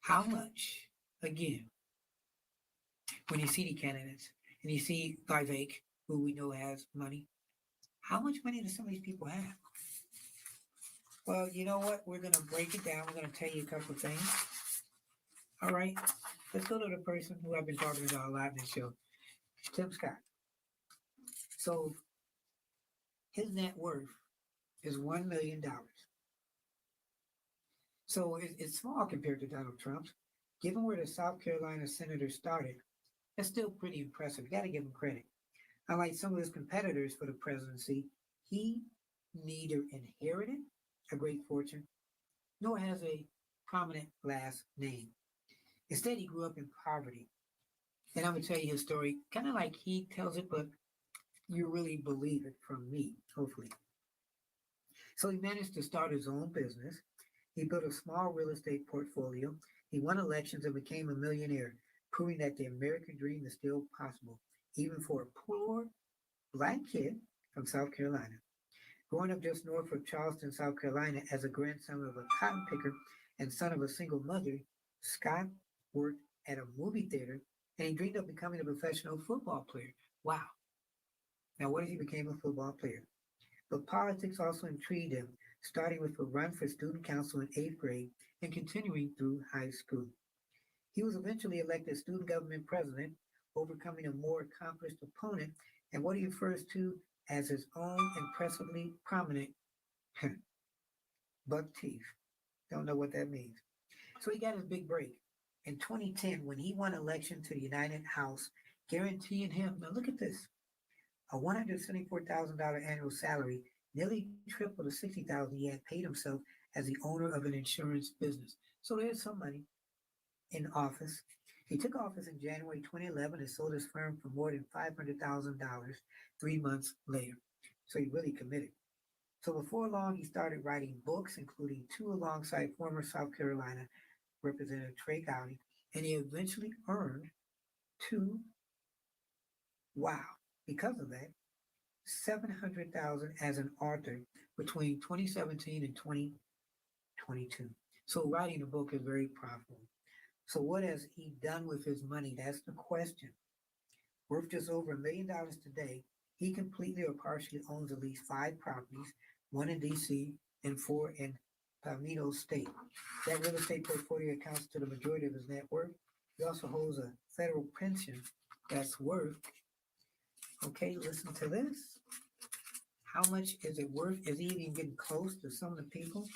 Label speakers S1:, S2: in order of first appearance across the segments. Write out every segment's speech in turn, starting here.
S1: How much, again, when you see the candidates and you see Vivek, who we know has money, how much money do some of these people have? Well, you know what? We're going to break it down. We're going to tell you a couple of things. All right. Let's go to the person who I've been talking about a lot in this show, Tim Scott. So his net worth is $1 million. So it's small compared to Donald Trump's. Given where the South Carolina senator started, that's still pretty impressive. You got to give him credit. Unlike some of his competitors for the presidency, he neither inherited a great fortune nor has a prominent last name. Instead, he grew up in poverty. And I'm going to tell you his story kind of like he tells it, but you really believe it from me, hopefully. So he managed to start his own business. He built a small real estate portfolio. He won elections and became a millionaire, proving that the American dream is still possible, even for a poor black kid from South Carolina. Growing up just north of Charleston, South Carolina, as a grandson of a cotton picker and son of a single mother, Scott worked at a movie theater and he dreamed of becoming a professional football player. Wow. Now, what if he became a football player? But politics also intrigued him, starting with a run for student council in eighth grade and continuing through high school. He was eventually elected student government president, overcoming a more accomplished opponent and what he refers to as his own impressively prominent buck teeth. Don't know what that means. So he got his big break in 2010 when he won election to the United House, guaranteeing him, now look at this, a $174,000 annual salary, nearly triple the $60,000 he had paid himself as the owner of an insurance business. So there's some money in office. He took office in January 2011 and sold his firm for more than $500,000 3 months later. So he really committed. So before long, he started writing books, including two alongside former South Carolina Representative Trey Gowdy, and he eventually earned two, wow, because of that, 700,000 as an author between 2017 and 2022. So writing a book is very profitable. So what has he done with his money? That's the question. Worth just over $1 million today, he completely or partially owns at least five properties, one in DC and four in Palmetto State. That real estate portfolio accounts to the majority of his net worth. He also holds a federal pension that's worth, okay, listen to this. How much is it worth? Is he even getting close to some of the people?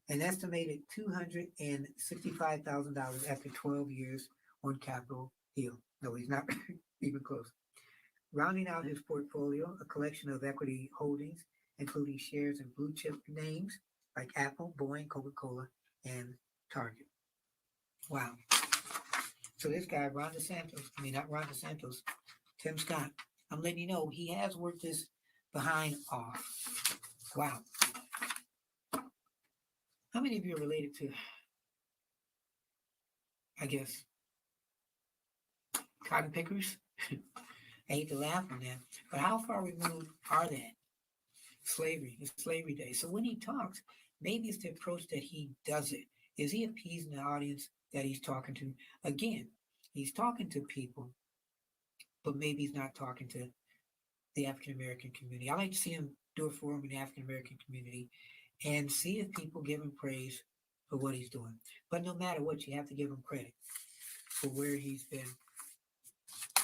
S1: An estimated $265,000 after 12 years on Capitol Hill. No, he's not even close. Rounding out his portfolio, a collection of equity holdings, including shares in blue chip names like Apple, Boeing, Coca-Cola, and Target. Wow. So this guy, Ron DeSantos, I mean, not Ron DeSantos, Tim Scott, I'm letting you know he has worked this behind off. Wow. How many of you are related to, I guess, cotton pickers? I hate to laugh on that, but how far removed are that? Slavery, the slavery days. So when he talks, maybe it's the approach that he does it. Is he appeasing the audience that he's talking to? Again, he's talking to people, but maybe he's not talking to the African American community. I like to see him do a forum in the African American community and see if people give him praise for what he's doing. But no matter what, you have to give him credit for where he's been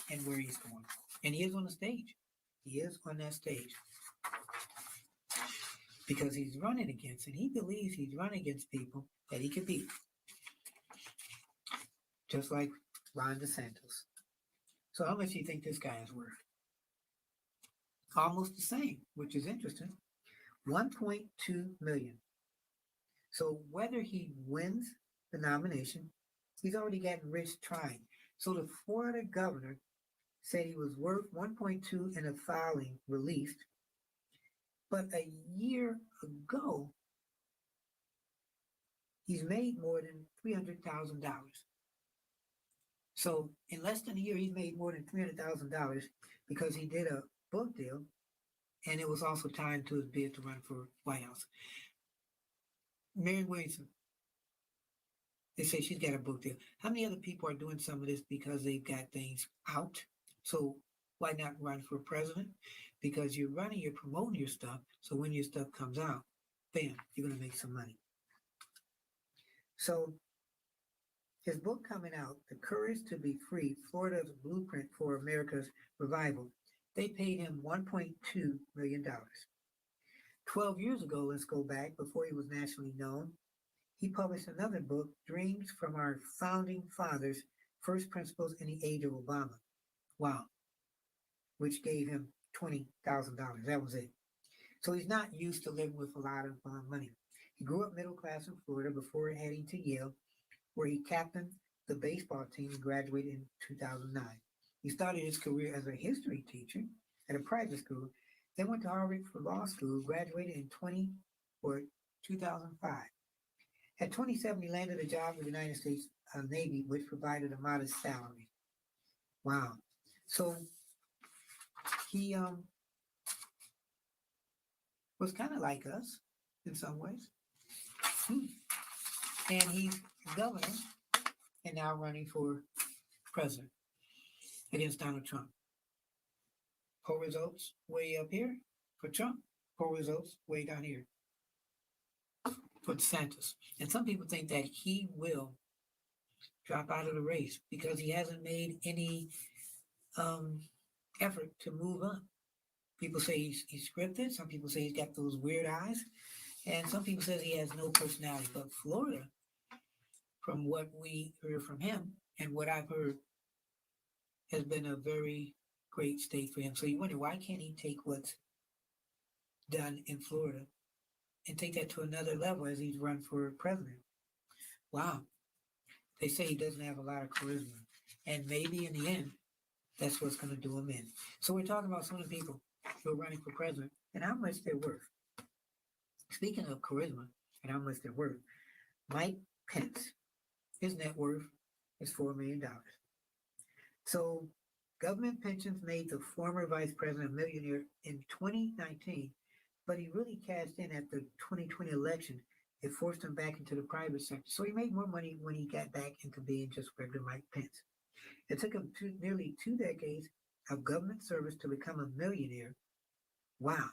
S1: and where he's going. And he is on the stage. He is on that stage because he's running against, and he believes he's running against people that he could beat, just like Ron DeSantis. So how much do you think this guy is worth? Almost the same, which is interesting. 1.2 million. So whether he wins the nomination, he's already gotten rich trying. So the Florida governor said he was worth 1.2 in a filing released, but a year ago he's made more than $300,000. So in less than a year, he's made more than $300,000 because he did a book deal, and it was also tied to his bid to run for White House. Marion Williamson, They say she's got a book deal. How many other people are doing some of this because they've got things out? So why not run for president? Because you're running, you're promoting your stuff. So when your stuff comes out, bam, you're going to make some money. So his book coming out, The Courage to Be Free, Florida's Blueprint for America's Revival, they paid him $1.2 million. 12 years ago, let's go back, before he was nationally known, he published another book, Dreams from Our Founding Fathers, First Principles in the Age of Obama. Wow, which gave him $20,000. That was it. So he's not used to living with a lot of money. He grew up middle class in Florida before heading to Yale, where he captained the baseball team and graduated in 2009. He started his career as a history teacher at a private school, then went to Harvard for law school, graduated in 2005. At 27, he landed a job with the United States Navy, which provided a modest salary. Wow. So he was kind of like us in some ways. And he's governor and now running for president against Donald Trump. Poll results way up here for Trump. Poll results way down here for DeSantis. And some people think that he will drop out of the race because he hasn't made any effort to move up. People say he's scripted. Some people say he's got those weird eyes. And some people say he has no personality. But Florida, from what we heard from him and what I've heard, has been a very great state for him. So you wonder, why can't he take what's done in Florida and take that to another level as he's run for president? Wow. They say he doesn't have a lot of charisma. And maybe in the end, that's what's going to do him in. So we're talking about some of the people who are running for president and how much they're worth. Speaking of charisma and how much they're worth, Mike Pence, his net worth is $4 million. So government pensions made the former vice president a millionaire in 2019, but he really cashed in at the 2020 election. It forced him back into the private sector. So he made more money when he got back into being just regular Mike Pence. It took him nearly 2 decades of government service to become a millionaire. Wow.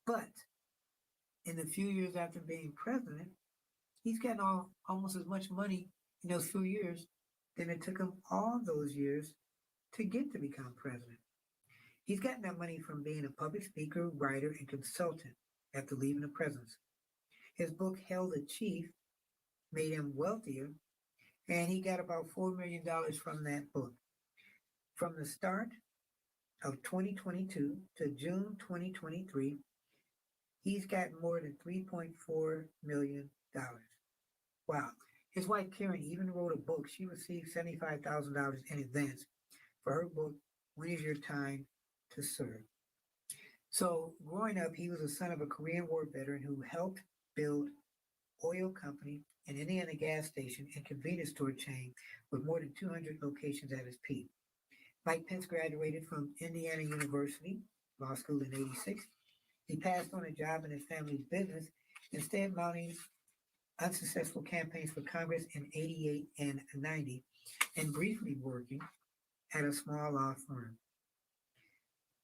S1: But in the few years after being president, he's gotten almost as much money in those few years than it took him all those years to get to become president. He's gotten that money from being a public speaker, writer, and consultant after leaving the presidency. His book, Hell the Chief, made him wealthier, and he got about $4 million from that book. From the start of 2022 to June 2023, he's gotten more than $3.4 million. Wow. His wife, Karen, even wrote a book. She received $75,000 in advance for her book, When Is Your Time to Serve? So growing up, he was the son of a Korean War veteran who helped build oil company, an Indiana gas station, and convenience store chain with more than 200 locations at its peak. Mike Pence graduated from Indiana University Law School in '86. He passed on a job in his family's business, instead mounting unsuccessful campaigns for Congress in '88 and '90, and briefly working at a small law firm.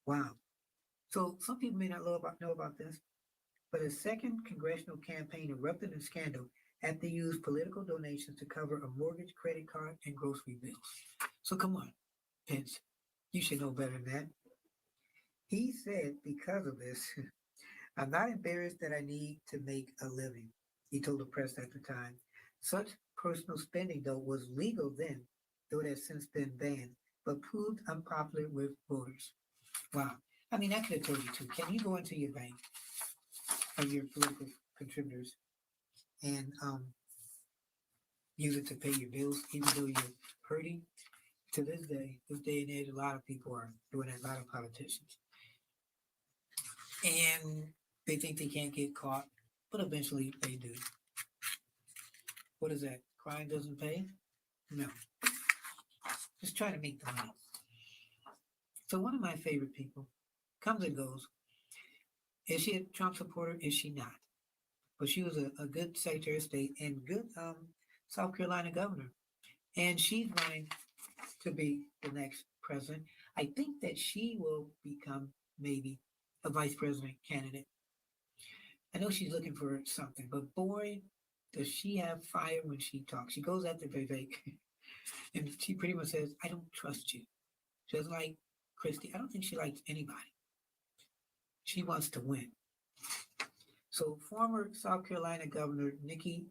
S1: Wow. So some people may not know about this, but a second congressional campaign erupted in scandal after they used political donations to cover a mortgage, credit card, and grocery bills. So come on, Pence, you should know better than that. He said, because of this, I'm not embarrassed that I need to make a living, he told the press at the time. Such personal spending, though, was legal then, though it has since been banned, but proved unpopular with voters. Wow. I mean, I could have told you too. Can you go into your bank or your political contributors and use it to pay your bills, even though you're hurting? To this day and age, a lot of people are doing that, a lot of politicians. And they think they can't get caught, but eventually they do. What is that? Crime doesn't pay? No. Just try to make the money. So one of my favorite people comes and goes. Is she a Trump supporter? Is she not? but she was a good Secretary of State and good South Carolina governor. And she's running to be the next president. I think that she will become maybe a vice president candidate. I know she's looking for something, but boy, does she have fire when she talks. She goes after Vivek, and she pretty much says, "I don't trust you." She doesn't like Christie. I don't think she likes anybody. She wants to win. So, former South Carolina Governor Nikki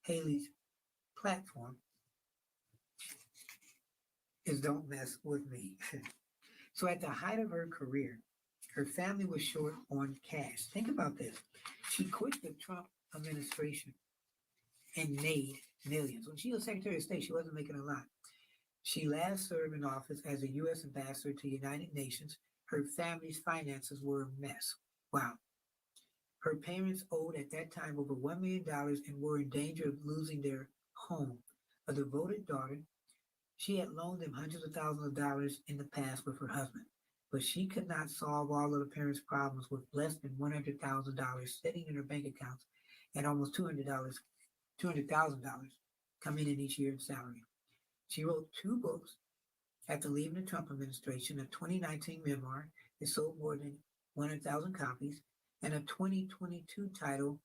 S1: Haley's platform is "Don't mess with me." So, at the height of her career, her family was short on cash. Think about this. She quit the Trump administration and made millions. When she was Secretary of State, she wasn't making a lot. She last served in office as a U.S. ambassador to the United Nations. Her family's finances were a mess. Wow. Her parents owed at that time over $1 million and were in danger of losing their home. A devoted daughter, she had loaned them hundreds of thousands of dollars in the past with her husband, but she could not solve all of the parents' problems with less than $100,000 sitting in her bank accounts and almost $200,000 coming in each year in salary. She wrote two books after leaving the Trump administration: a 2019 memoir that sold more than 100,000 copies, and a 2022 title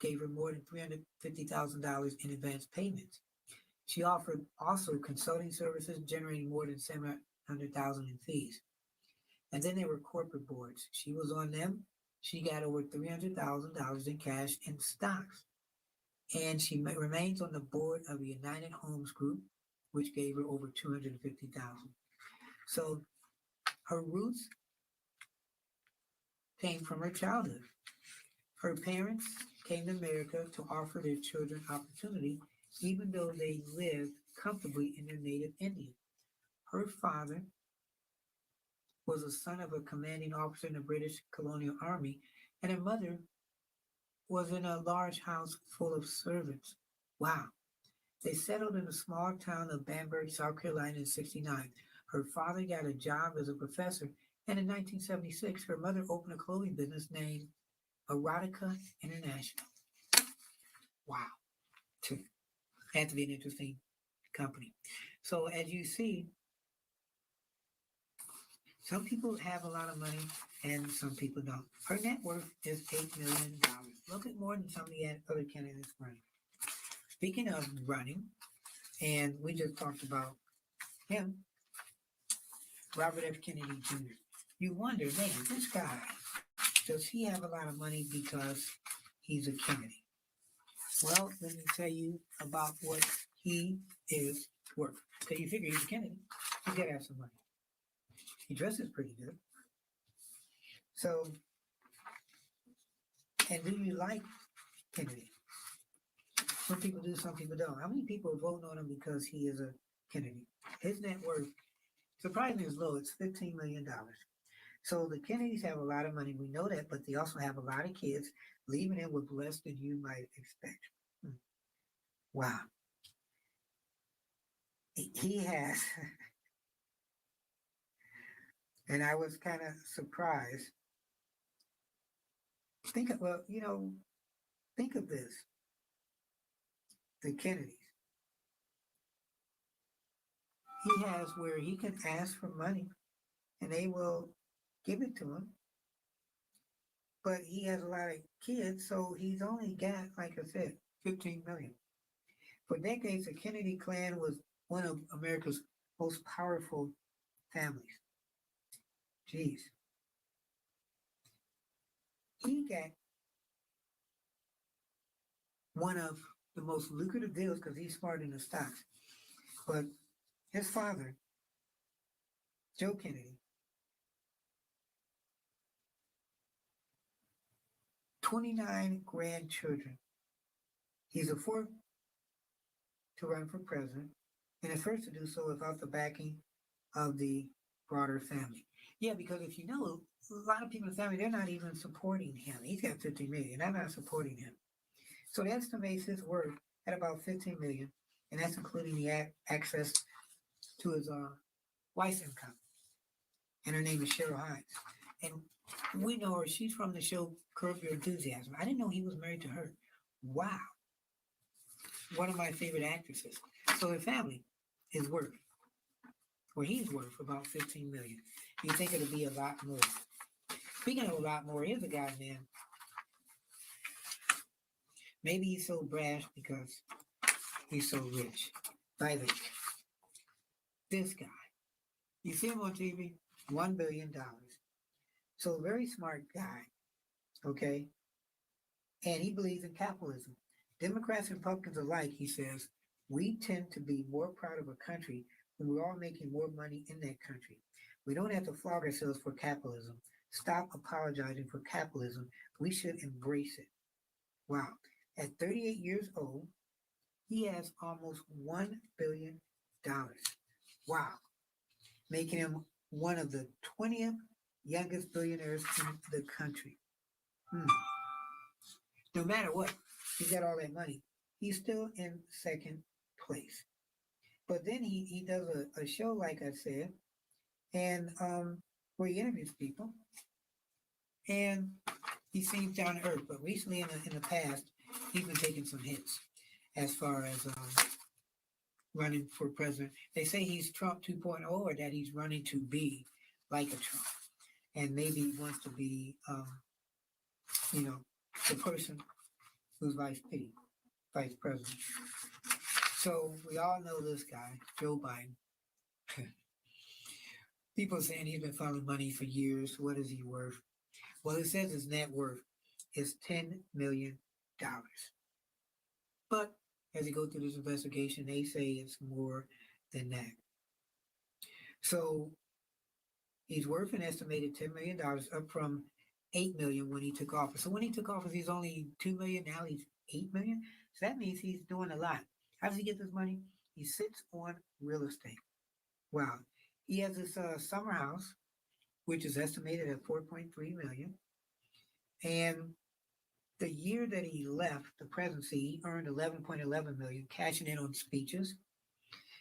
S1: gave her more than $350,000 in advance payments. She offered also consulting services, generating more than 700,000 in fees. And then there were corporate boards. She was on them. She got over $300,000 in cash in stocks. And she remains on the board of the United Homes Group, which gave her over 250,000. So her roots came from her childhood. Her parents came to America to offer their children opportunity, even though they lived comfortably in their native India. Her father was a son of a commanding officer in the British colonial army, and her mother was in a large house full of servants. Wow. They settled in the small town of Bamberg, South Carolina in 69. Her father got a job as a professor, and in 1976, her mother opened a clothing business named Erotica International. Wow. Had to be an interesting company. So as you see, some people have a lot of money and some people don't. Her net worth is $8 million. A little bit more than some of the other candidates running. Speaking of running, and we just talked about him, Robert F. Kennedy Jr. You wonder, man, this guy, does he have a lot of money because he's a Kennedy? Well, let me tell you about what he is worth. Because you figure he's a Kennedy, he's got to have some money. He dresses pretty good. So, and do you like Kennedy? Some people do, some people don't. How many people are voting on him because he is a Kennedy? His net worth, surprisingly, is low. It's $15 million. So the Kennedys have a lot of money. We know that, but they also have a lot of kids, leaving it with less than you might expect. Wow. He has, and I was kind of surprised. Think of this. The Kennedys. He has where he can ask for money and they will give it to him. But he has a lot of kids, so he's only got, like I said, 15 million. For decades, the Kennedy clan was one of America's most powerful families. Jeez. He got one of the most lucrative deals because he's smart in the stocks. But his father, Joe Kennedy, 29 grandchildren. He's the fourth to run for president and the first to do so without the backing of the broader family. Yeah, because if you know, a lot of people in the family, they're not even supporting him. He's got 50 million. They're not supporting him. So that estimates his worth at about 15 million, and that's including the access to his wife's income. And her name is Cheryl Hines. And We know her. She's from the show Curb Your Enthusiasm. I didn't know he was married to her. Wow. One of my favorite actresses. So their family is worth, or he's worth about 15 million. You think it'll be a lot more. Speaking of a lot more, here's a guy, man. Maybe he's so brash because he's so rich. By the this guy. You see him on TV? $1 billion. So a very smart guy, okay? And he believes in capitalism. Democrats and Republicans alike, he says, we tend to be more proud of a country when we're all making more money in that country. We don't have to flog ourselves for capitalism. Stop apologizing for capitalism. We should embrace it. Wow. At 38 years old, he has almost $1 billion. Wow. Making him one of the 20th youngest billionaires in the country. Hmm. No matter what, he got all that money. He's still in second place. But then he does a show, like I said, and where he interviews people, and he seems down to earth. But recently, in the past, he's been taking some hits as far as running for president. They say he's Trump 2.0, or that he's running to be like a Trump, and maybe he wants to be, you know, the person who's vice president. So we all know this guy, Joe Biden. People are saying he's been funneling money for years. What is he worth? Well, it says his net worth is $10 million. But as he goes through this investigation, they say it's more than that. So he's worth an estimated $10 million, up from 8 million when he took office. So when he took office, he's only 2 million. Now he's 8 million. So that means he's doing a lot. How does he get this money? He sits on real estate. Wow. He has this summer house, which is estimated at 4.3 million. And the year that he left the presidency, he earned 11.11 million, cashing in on speeches.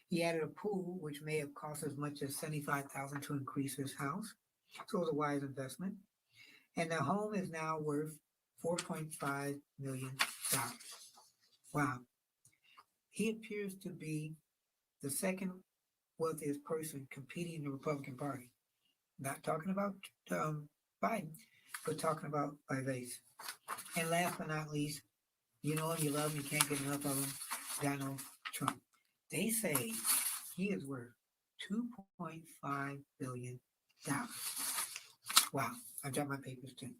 S1: He added a pool, which may have cost as much as 75,000 to increase his house. So it was a wise investment. And the home is now worth $4.5 million. Wow. He appears to be the second wealthiest person competing in the Republican Party. Not talking about Biden, but talking about by base. And last but not least, you know him, you love him, you can't get enough of him, Donald Trump. They say he is worth $2.5 billion. Wow, I dropped my papers too.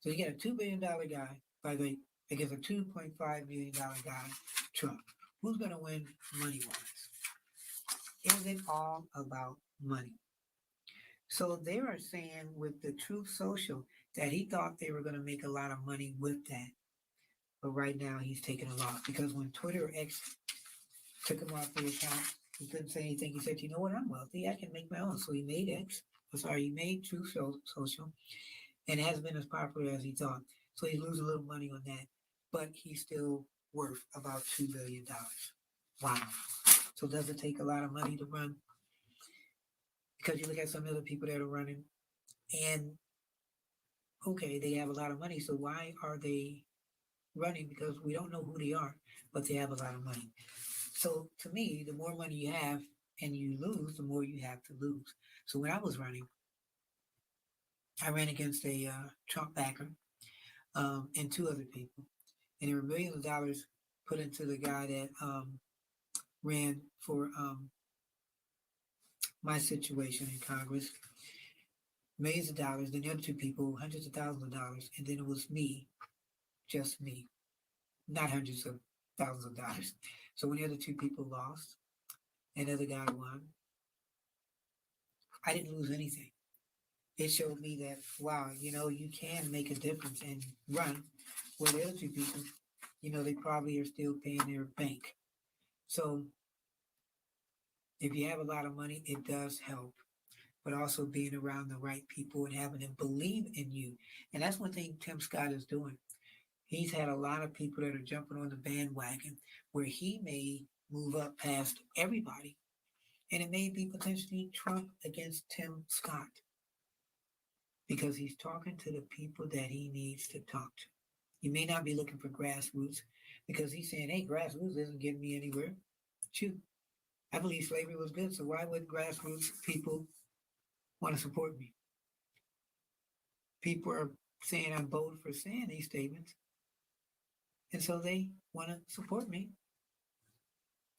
S1: So you get a $2 billion guy, by the way, against a $2.5 billion guy, Trump. Who's going to win money wise? Is it all about money? So they are saying with the Truth Social that he thought they were going to make a lot of money with that. But right now he's taking a loss because when Twitter X took him off the account, he couldn't say anything. He said, you know what, I'm wealthy. I can make my own. So he made X. He made Truth Social, and it hasn't been as popular as he thought. So he's losing a little money on that. But he's still worth about $2 billion. Wow. So does it take a lot of money to run? Because you look at some other people that are running, and okay, they have a lot of money. So why are they running? Because we don't know who they are, but they have a lot of money. So to me, the more money you have and you lose, the more you have to lose. So when I was running, I ran against a Trump backer and two other people, and there were millions of dollars put into the guy that ran for my situation in Congress. Millions of dollars. Then the other two people, hundreds of thousands of dollars, and then it was me, just me, not hundreds of thousands of dollars. So when the other two people lost, and the other guy won, I didn't lose anything. It showed me that wow, you can make a difference and run. Where the other two people, they probably are still paying their bank. So if you have a lot of money, it does help. But also being around the right people and having them believe in you. And that's one thing Tim Scott is doing. He's had a lot of people that are jumping on the bandwagon where he may move up past everybody. And it may be potentially Trump against Tim Scott. because he's talking to the people that he needs to talk to. He may not be looking for grassroots because he's saying, hey, grassroots isn't getting me anywhere. Shoot, I believe slavery was good, so why would grassroots people want to support me? People are saying I'm bold for saying these statements, and so they want to support me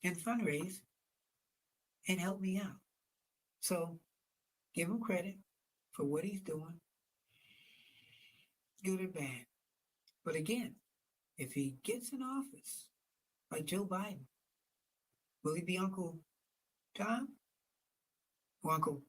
S1: and fundraise and help me out. So give him credit for what he's doing, good or bad. But again, if he gets in office like Joe Biden, will he be Uncle Tom or Uncle